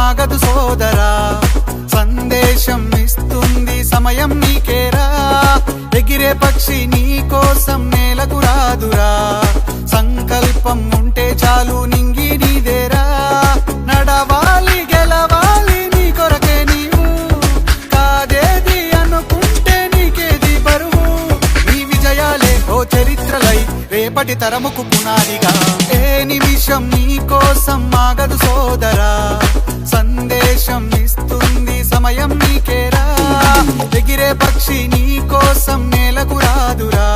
ఆగదు సోదరా, సందేశం ఇస్తుంది సమయం నీకేరా. ఎగిరే పక్షి నీ కోసం నేలకు రాదురా, సంకల్పం ఉంటే చాలు నింగి నీదేరా. నడవాలి గెలవాలి నీ కొరకే నీవు, కాదేది అనుకుంటే నీకేది బరువు. నీ విజయాలే ఓ చరిత్రలై రేపటి తరముకు పునాదిగా. ఏ నిమిషం నీ కోసం ఆగదు సోదరా, సందేశం ఇస్తుంది సమయం నీకేరా. ఎగిరే పక్షి నీ కోసం నేలకు రాదురా,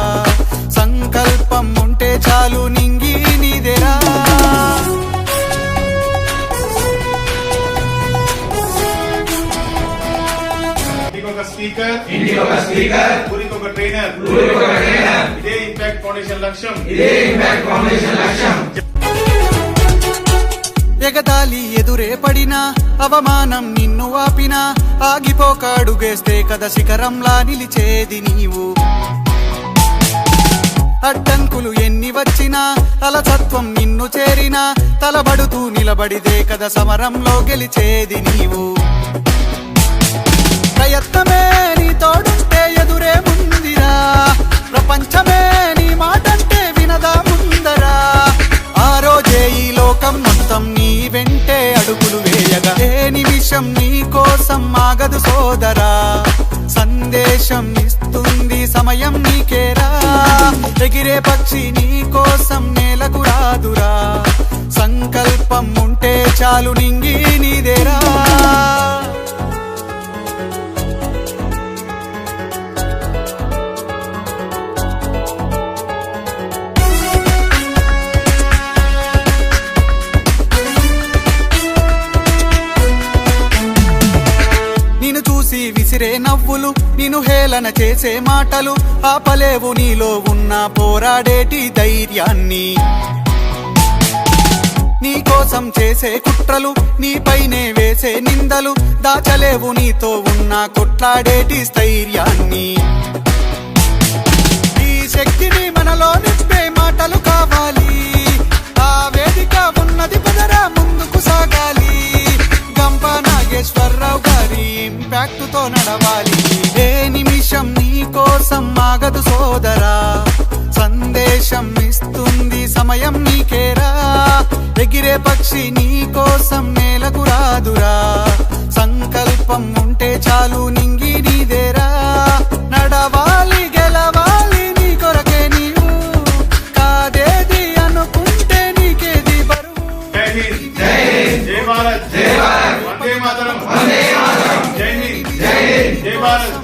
సంకల్పం ఉంటే చాలు నింగి నీదేరా. స్పీకర్ ఊరికి ఒక ట్రైనర్ ఇదే ఇంపాక్ట్ ఫౌండేషన్ లక్ష్యం. ఎగతాళి ఎదురే పడినా, అవమానం నిన్ను ఆపినా, ఆగిపోక అడుగేస్తే కదా శిఖరంలా నిలిచేది నీవు. అడ్డంకులు ఎన్ని వచ్చినా, అలసత్వం నిన్ను చేరినా, తలబడుతూ నిలబడిదే కదా సమరంలో గెలిచేది నీవు. ప్రయత్నమే నీ తోడుంటే ఎదురే ముందిరా, ప్రపంచమే నీ మాటంటే వినదా ముందరా. ఆ రోజే ఈ లోకం మొత్తం నీ వెంటే అడుగులు వేయగా. ఏ నిమిషం నీ కోసం ఆగదు సోదరా, సందేశం ఇస్తుంది సమయం నీకేరా. ఎగిరే పక్షి నీ కోసం నేలకు రాదురా, సంకల్పం ఉంటే చాలు నింగి నీదేరా. విసిరే నవ్వులు, నిన్ను హేళన చేసే మాటలు, ఆపలేవు నీలో ఉన్న పోరాడేటి ధైర్యాన్ని. నీ కోసం చేసే కుట్రలు, నీపైనే వేసే నిందలు, దాచలేవు నీతో ఉన్న కొట్లాడేటి స్థైర్యాన్ని. ఈ శక్తిని మనలో నింపే మాటలు కావాలి, ఆ వేదిక ఉన్నది పదరా ముందుకు సాగాలి. గంప నాగేశ్వరరావు గారి ఇంపాక్ట్ తో నడవాలి. ఏ నిమిషం నీ కోసం ఆగదు సోదరా, సందేశం ఇస్తుంది సమయం నీకేరా. ఎగిరే పక్షి నీ కోసం నేలకు రాదురా, సంకల్పం ఉంటే చాలు నింగి నీదేరా. నడవాలి గెలవాలి నీ కొరకే నీవు, కాదేది అనుకుంటే నీకేది బరువు. జై హింద్, జై భారత్, వందే మాతరం, జై హింద్, జై భారత్.